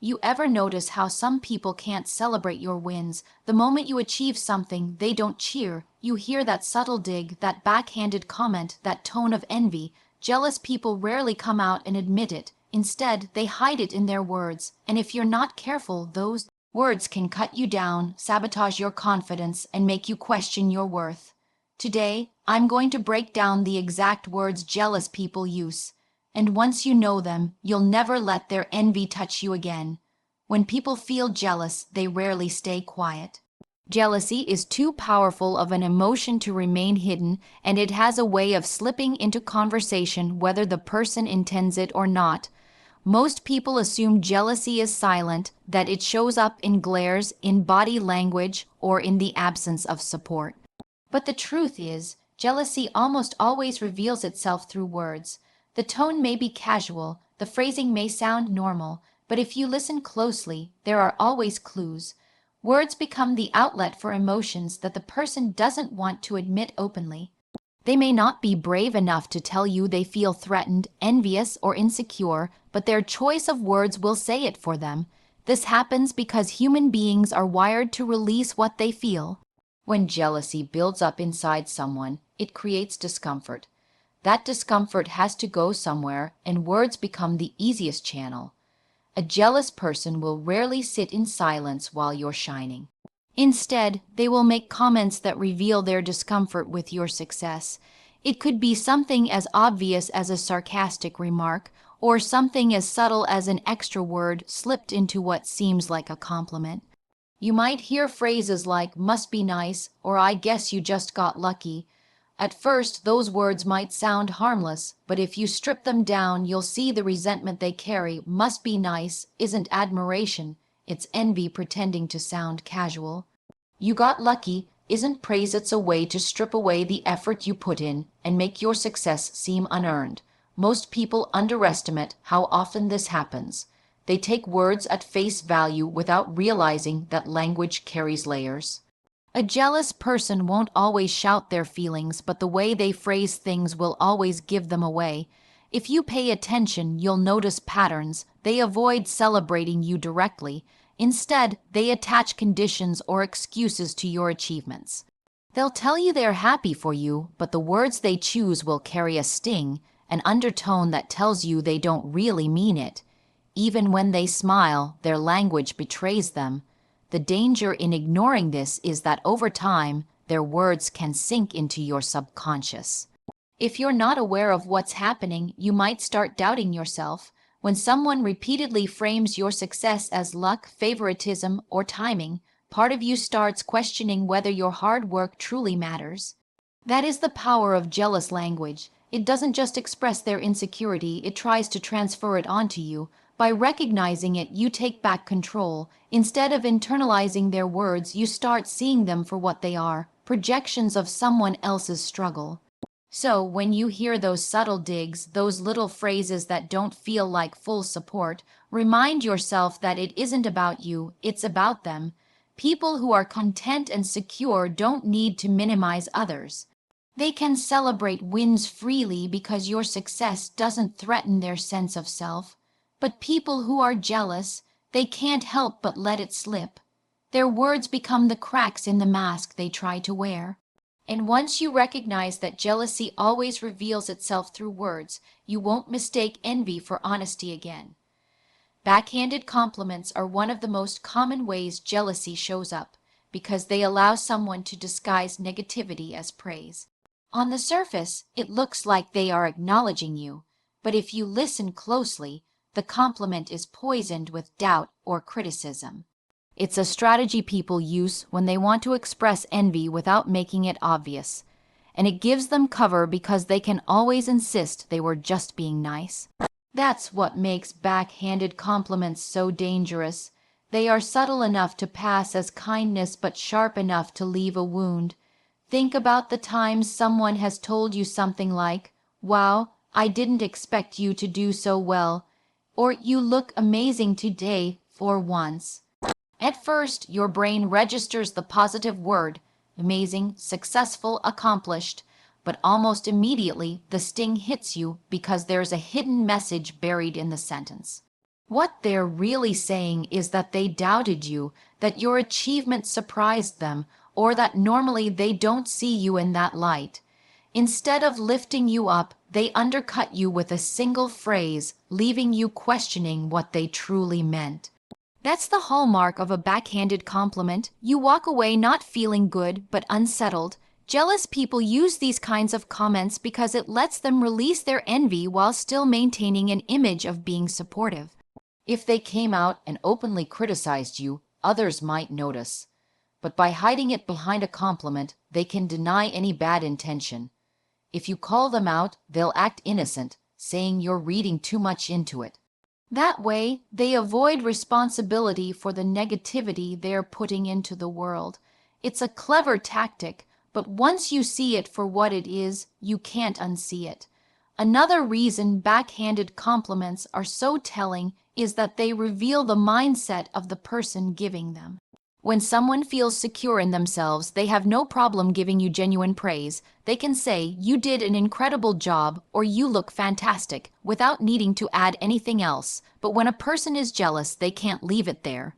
You ever notice how some people can't celebrate your wins? The moment you achieve something, they don't cheer. You hear that subtle dig, that backhanded comment, that tone of envy. Jealous people rarely come out and admit it. Instead, they hide it in their words. And if you're not careful, those words can cut you down, sabotage your confidence, and make you question your worth. Today, I'm going to break down the exact words jealous people use. And once you know them, you'll never let their envy touch you again. When people feel jealous, they rarely stay quiet. Jealousy is too powerful of an emotion to remain hidden, and it has a way of slipping into conversation whether the person intends it or not. Most people assume jealousy is silent, that it shows up in glares, in body language, or in the absence of support. But the truth is, jealousy almost always reveals itself through words. The tone may be casual, the phrasing may sound normal, but if you listen closely, there are always clues. Words become the outlet for emotions that the person doesn't want to admit openly. They may not be brave enough to tell you they feel threatened, envious, or insecure, but their choice of words will say it for them. This happens because human beings are wired to release what they feel. When jealousy builds up inside someone, it creates discomfort. That discomfort has to go somewhere, and words become the easiest channel. A jealous person will rarely sit in silence while you're shining. Instead, they will make comments that reveal their discomfort with your success. It could be something as obvious as a sarcastic remark, or something as subtle as an extra word slipped into what seems like a compliment. You might hear phrases like, "must be nice," or "I guess you just got lucky." At first, those words might sound harmless, but if you strip them down, you'll see the resentment they carry. "Must be nice" isn't admiration, it's envy pretending to sound casual. "You got lucky" isn't praise, it's a way to strip away the effort you put in and make your success seem unearned. Most people underestimate how often this happens. They take words at face value without realizing that language carries layers. A jealous person won't always shout their feelings, but the way they phrase things will always give them away. If you pay attention, you'll notice patterns. They avoid celebrating you directly. Instead, they attach conditions or excuses to your achievements. They'll tell you they're happy for you, but the words they choose will carry a sting, an undertone that tells you they don't really mean it. Even when they smile, their language betrays them. The danger in ignoring this is that over time, their words can sink into your subconscious. If you're not aware of what's happening, you might start doubting yourself. When someone repeatedly frames your success as luck, favoritism, or timing, part of you starts questioning whether your hard work truly matters. That is the power of jealous language. It doesn't just express their insecurity, it tries to transfer it onto you. By recognizing it, you take back control. Instead of internalizing their words, you start seeing them for what they are, projections of someone else's struggle. So, when you hear those subtle digs, those little phrases that don't feel like full support, remind yourself that it isn't about you, it's about them. People who are content and secure don't need to minimize others. They can celebrate wins freely because your success doesn't threaten their sense of self. But people who are jealous, they can't help but let it slip. Their words become the cracks in the mask they try to wear. And once you recognize that jealousy always reveals itself through words, you won't mistake envy for honesty again. Backhanded compliments are one of the most common ways jealousy shows up, because they allow someone to disguise negativity as praise. On the surface, it looks like they are acknowledging you, but if you listen closely, the compliment is poisoned with doubt or criticism. It's a strategy people use when they want to express envy without making it obvious, and it gives them cover because they can always insist they were just being nice. That's what makes backhanded compliments so dangerous. They are subtle enough to pass as kindness but sharp enough to leave a wound. Think about the times someone has told you something like, "Wow, I didn't expect you to do so well," or "You look amazing today for once." At first, your brain registers the positive word, amazing, successful, accomplished, but almost immediately the sting hits you because there's a hidden message buried in the sentence. What they're really saying is that they doubted you, that your achievement surprised them, or that normally they don't see you in that light. Instead of lifting you up, they undercut you with a single phrase, leaving you questioning what they truly meant. That's the hallmark of a backhanded compliment. You walk away not feeling good, but unsettled. Jealous people use these kinds of comments because it lets them release their envy while still maintaining an image of being supportive. If they came out and openly criticized you, others might notice. But by hiding it behind a compliment, they can deny any bad intention. If you call them out, they'll act innocent, saying you're reading too much into it. That way, they avoid responsibility for the negativity they're putting into the world. It's a clever tactic, but once you see it for what it is, you can't unsee it. Another reason backhanded compliments are so telling is that they reveal the mindset of the person giving them. When someone feels secure in themselves, they have no problem giving you genuine praise. They can say, "You did an incredible job," or "You look fantastic," without needing to add anything else. But when a person is jealous, they can't leave it there.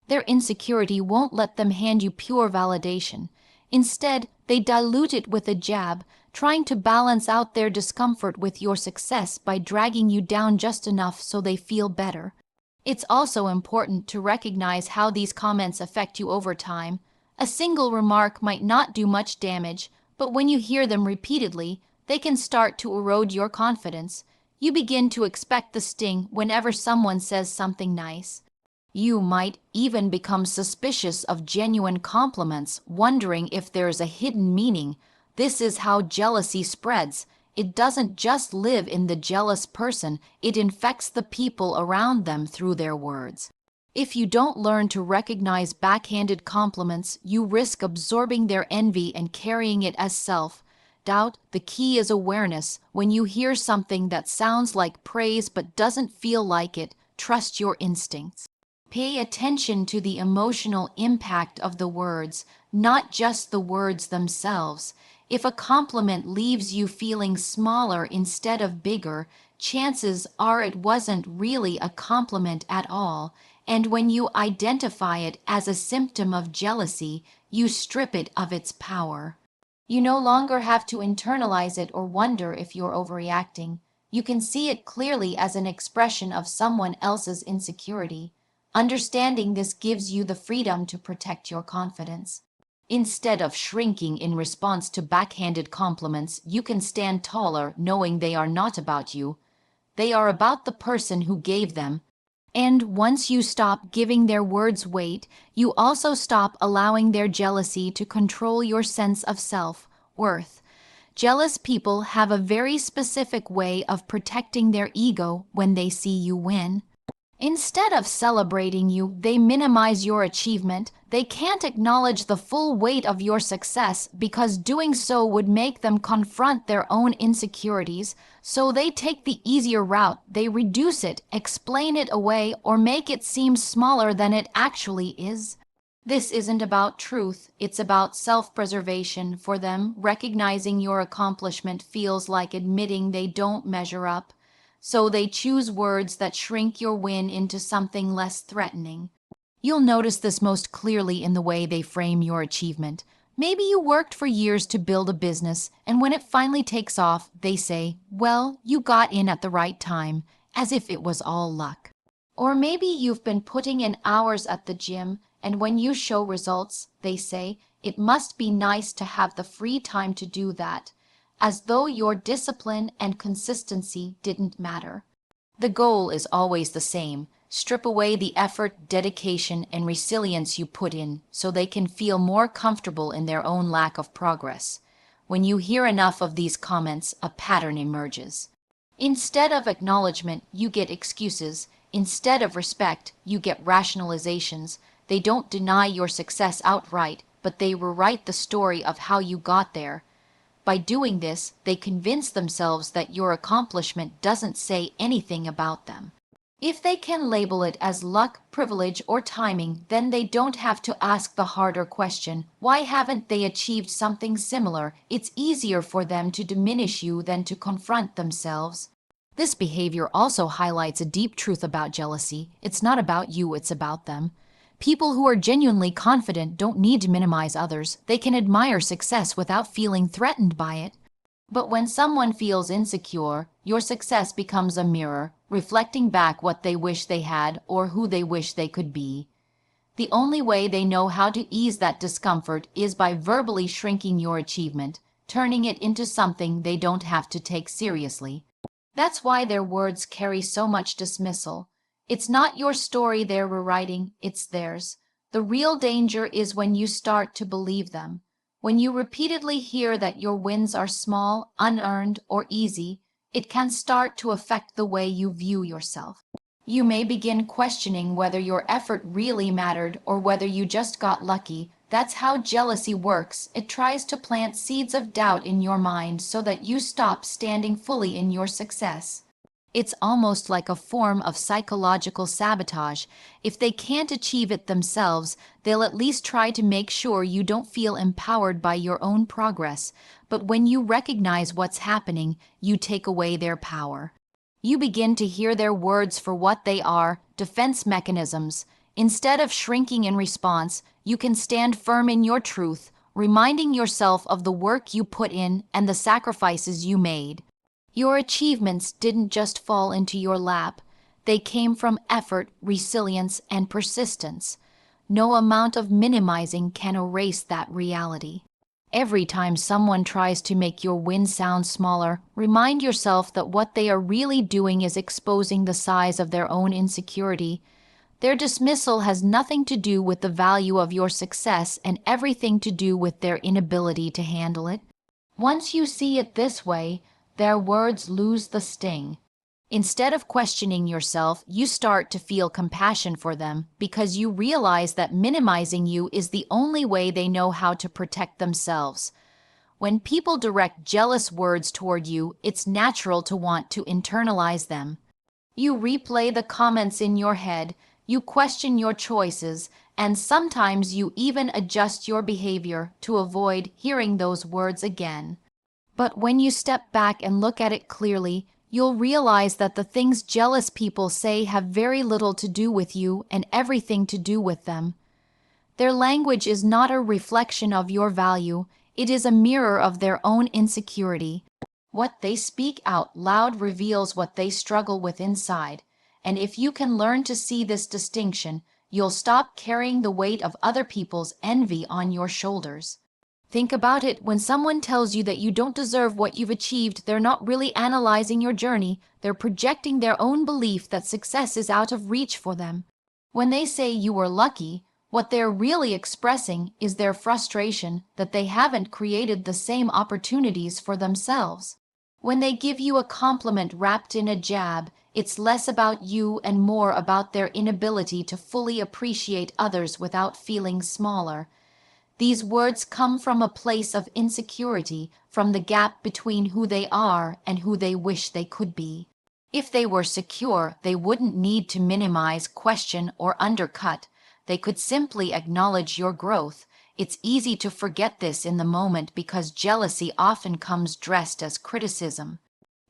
Their insecurity won't let them hand you pure validation. Instead, they dilute it with a jab, trying to balance out their discomfort with your success by dragging you down just enough so they feel better. It's also important to recognize how these comments affect you over time. A single remark might not do much damage, but when you hear them repeatedly, they can start to erode your confidence. You begin to expect the sting whenever someone says something nice. You might even become suspicious of genuine compliments, wondering if there's a hidden meaning. This is how jealousy spreads. It doesn't just live in the jealous person, it infects the people around them through their words. If you don't learn to recognize backhanded compliments, you risk absorbing their envy and carrying it as self-doubt. The key is awareness. When you hear something that sounds like praise but doesn't feel like it, trust your instincts. Pay attention to the emotional impact of the words, not just the words themselves. If a compliment leaves you feeling smaller instead of bigger, chances are it wasn't really a compliment at all. And when you identify it as a symptom of jealousy, you strip it of its power. You no longer have to internalize it or wonder if you're overreacting. You can see it clearly as an expression of someone else's insecurity. Understanding this gives you the freedom to protect your confidence. Instead of shrinking in response to backhanded compliments, you can stand taller knowing they are not about you. They are about the person who gave them. And once you stop giving their words weight, you also stop allowing their jealousy to control your sense of self-worth. Jealous people have a very specific way of protecting their ego when they see you win. Instead of celebrating you, they minimize your achievement. They can't acknowledge the full weight of your success because doing so would make them confront their own insecurities, so they take the easier route. They reduce it, explain it away, or make it seem smaller than it actually is. This isn't about truth, it's about self-preservation. For them, recognizing your accomplishment feels like admitting they don't measure up. So they choose words that shrink your win into something less threatening. You'll notice this most clearly in the way they frame your achievement. Maybe you worked for years to build a business, and when it finally takes off, they say, "Well, you got in at the right time," as if it was all luck. Or maybe you've been putting in hours at the gym, and when you show results, they say, "It must be nice to have the free time to do that," as though your discipline and consistency didn't matter. The goal is always the same: strip away the effort, dedication, and resilience you put in so they can feel more comfortable in their own lack of progress. When you hear enough of these comments, a pattern emerges. Instead of acknowledgement, you get excuses. Instead of respect, you get rationalizations. They don't deny your success outright, but they rewrite the story of how you got there. By doing this, they convince themselves that your accomplishment doesn't say anything about them. If they can label it as luck, privilege, or timing, then they don't have to ask the harder question: why haven't they achieved something similar? It's easier for them to diminish you than to confront themselves. This behavior also highlights a deep truth about jealousy. It's not about you, it's about them. People who are genuinely confident don't need to minimize others. They can admire success without feeling threatened by it. But when someone feels insecure, your success becomes a mirror, reflecting back what they wish they had or who they wish they could be. The only way they know how to ease that discomfort is by verbally shrinking your achievement, turning it into something they don't have to take seriously. That's why their words carry so much dismissal. It's not your story they're rewriting, it's theirs. The real danger is when you start to believe them. When you repeatedly hear that your wins are small, unearned, or easy, it can start to affect the way you view yourself. You may begin questioning whether your effort really mattered or whether you just got lucky. That's how jealousy works. It tries to plant seeds of doubt in your mind so that you stop standing fully in your success. It's almost like a form of psychological sabotage. If they can't achieve it themselves, they'll at least try to make sure you don't feel empowered by your own progress. But when you recognize what's happening, you take away their power. You begin to hear their words for what they are, defense mechanisms. Instead of shrinking in response, you can stand firm in your truth, reminding yourself of the work you put in and the sacrifices you made. Your achievements didn't just fall into your lap. They came from effort, resilience, and persistence. No amount of minimizing can erase that reality. Every time someone tries to make your win sound smaller, remind yourself that what they are really doing is exposing the size of their own insecurity. Their dismissal has nothing to do with the value of your success and everything to do with their inability to handle it. Once you see it this way, their words lose the sting. Instead of questioning yourself, you start to feel compassion for them because you realize that minimizing you is the only way they know how to protect themselves. When people direct jealous words toward you, it's natural to want to internalize them. You replay the comments in your head, you question your choices, and sometimes you even adjust your behavior to avoid hearing those words again. But when you step back and look at it clearly, you'll realize that the things jealous people say have very little to do with you and everything to do with them. Their language is not a reflection of your value, it is a mirror of their own insecurity. What they speak out loud reveals what they struggle with inside, and if you can learn to see this distinction, you'll stop carrying the weight of other people's envy on your shoulders. Think about it. When someone tells you that you don't deserve what you've achieved, they're not really analyzing your journey. They're projecting their own belief that success is out of reach for them. When they say you were lucky, what they're really expressing is their frustration that they haven't created the same opportunities for themselves. When they give you a compliment wrapped in a jab, it's less about you and more about their inability to fully appreciate others without feeling smaller. These words come from a place of insecurity, from the gap between who they are and who they wish they could be. If they were secure, they wouldn't need to minimize, question, or undercut. They could simply acknowledge your growth. It's easy to forget this in the moment because jealousy often comes dressed as criticism.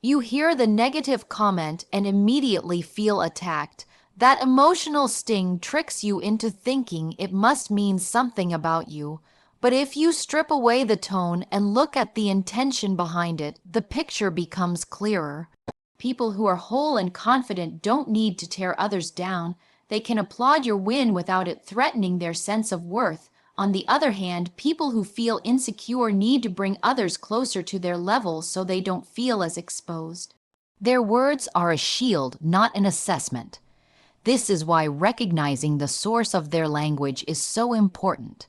You hear the negative comment and immediately feel attacked. That emotional sting tricks you into thinking it must mean something about you. But if you strip away the tone and look at the intention behind it, the picture becomes clearer. People who are whole and confident don't need to tear others down. They can applaud your win without it threatening their sense of worth. On the other hand, people who feel insecure need to bring others closer to their level so they don't feel as exposed. Their words are a shield, not an assessment. This is why recognizing the source of their language is so important.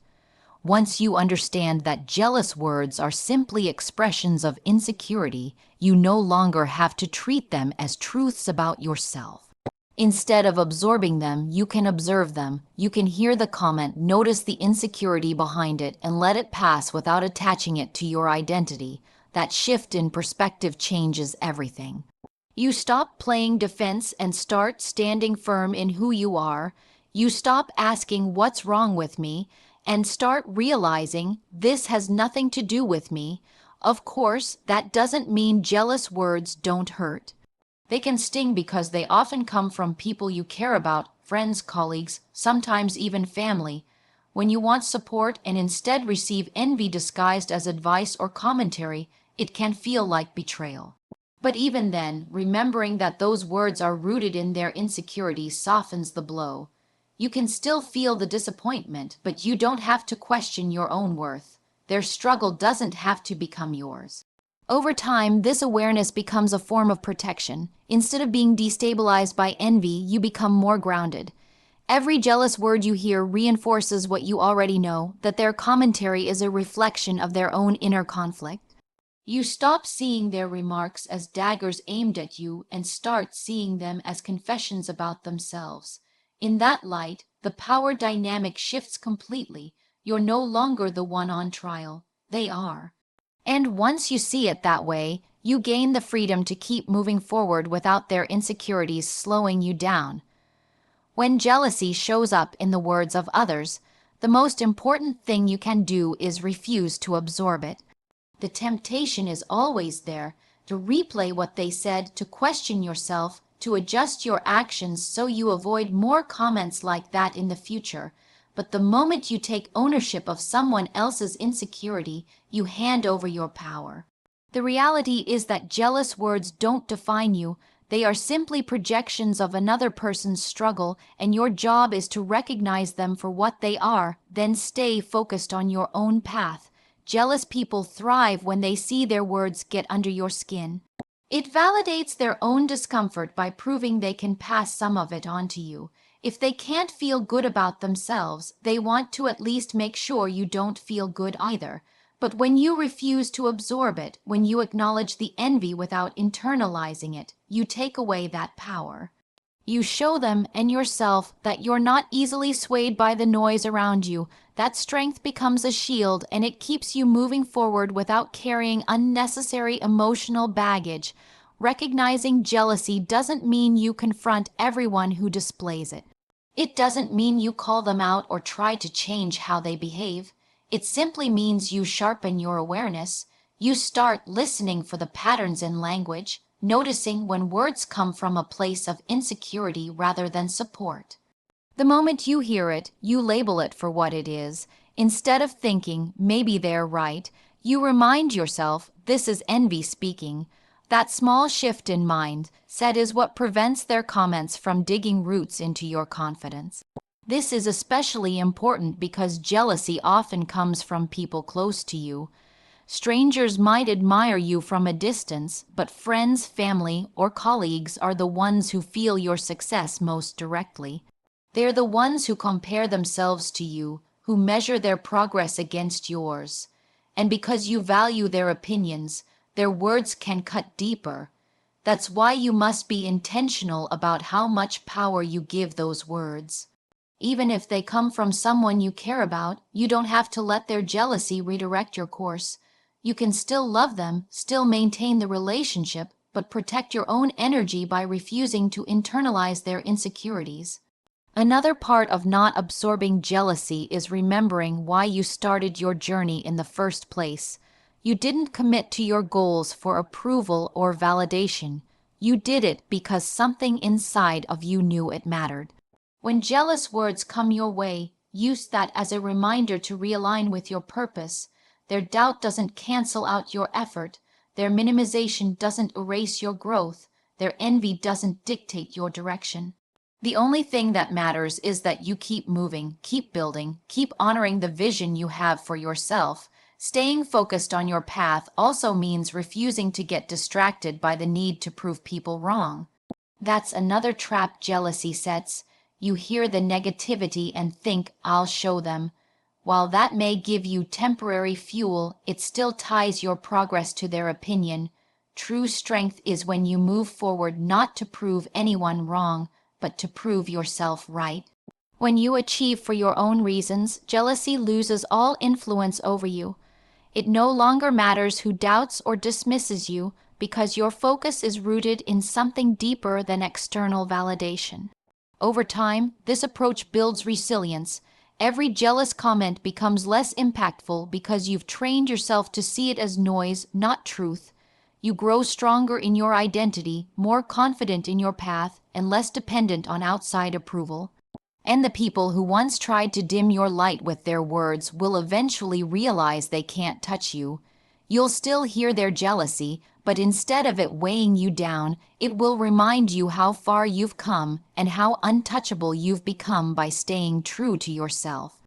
Once you understand that jealous words are simply expressions of insecurity, you no longer have to treat them as truths about yourself. Instead of absorbing them, you can observe them. You can hear the comment, notice the insecurity behind it, and let it pass without attaching it to your identity. That shift in perspective changes everything. You stop playing defense and start standing firm in who you are. You stop asking what's wrong with me and start realizing this has nothing to do with me. Of course, that doesn't mean jealous words don't hurt. They can sting because they often come from people you care about, friends, colleagues, sometimes even family. When you want support and instead receive envy disguised as advice or commentary, it can feel like betrayal. But even then, remembering that those words are rooted in their insecurities softens the blow. You can still feel the disappointment, but you don't have to question your own worth. Their struggle doesn't have to become yours. Over time, this awareness becomes a form of protection. Instead of being destabilized by envy, you become more grounded. Every jealous word you hear reinforces what you already know, that their commentary is a reflection of their own inner conflict. You stop seeing their remarks as daggers aimed at you and start seeing them as confessions about themselves. In that light, the power dynamic shifts completely. You're no longer the one on trial. They are. And once you see it that way, you gain the freedom to keep moving forward without their insecurities slowing you down. When jealousy shows up in the words of others, the most important thing you can do is refuse to absorb it. The temptation is always there to replay what they said, to question yourself, to adjust your actions so you avoid more comments like that in the future. But the moment you take ownership of someone else's insecurity, you hand over your power. The reality is that jealous words don't define you. They are simply projections of another person's struggle, and your job is to recognize them for what they are, then stay focused on your own path. Jealous people thrive when they see their words get under your skin. It validates their own discomfort by proving they can pass some of it on to you. If they can't feel good about themselves, they want to at least make sure you don't feel good either. But when you refuse to absorb it, when you acknowledge the envy without internalizing it, you take away that power. You show them and yourself that you're not easily swayed by the noise around you. That strength becomes a shield, and it keeps you moving forward without carrying unnecessary emotional baggage. Recognizing jealousy doesn't mean you confront everyone who displays it. It doesn't mean you call them out or try to change how they behave. It simply means you sharpen your awareness. You start listening for the patterns in language, noticing when words come from a place of insecurity rather than support. The moment you hear it, you label it for what it is. Instead of thinking, maybe they're right, you remind yourself, this is envy speaking. That small shift in mindset is what prevents their comments from digging roots into your confidence. This is especially important because jealousy often comes from people close to you. Strangers might admire you from a distance, but friends, family, or colleagues are the ones who feel your success most directly. They're the ones who compare themselves to you, who measure their progress against yours. And because you value their opinions, their words can cut deeper. That's why you must be intentional about how much power you give those words. Even if they come from someone you care about, you don't have to let their jealousy redirect your course. You can still love them, still maintain the relationship, but protect your own energy by refusing to internalize their insecurities. Another part of not absorbing jealousy is remembering why you started your journey in the first place. You didn't commit to your goals for approval or validation. You did it because something inside of you knew it mattered. When jealous words come your way, use that as a reminder to realign with your purpose. Their doubt doesn't cancel out your effort. Their minimization doesn't erase your growth. Their envy doesn't dictate your direction. The only thing that matters is that you keep moving, keep building, keep honoring the vision you have for yourself. Staying focused on your path also means refusing to get distracted by the need to prove people wrong. That's another trap jealousy sets. You hear the negativity and think, I'll show them. While that may give you temporary fuel, it still ties your progress to their opinion. True strength is when you move forward not to prove anyone wrong, but to prove yourself right. When you achieve for your own reasons, jealousy loses all influence over you. It no longer matters who doubts or dismisses you because your focus is rooted in something deeper than external validation. Over time, this approach builds resilience. Every jealous comment becomes less impactful because you've trained yourself to see it as noise, not truth. You grow stronger in your identity, more confident in your path, and less dependent on outside approval. And the people who once tried to dim your light with their words will eventually realize they can't touch you. You'll still hear their jealousy, but instead of it weighing you down, it will remind you how far you've come and how untouchable you've become by staying true to yourself.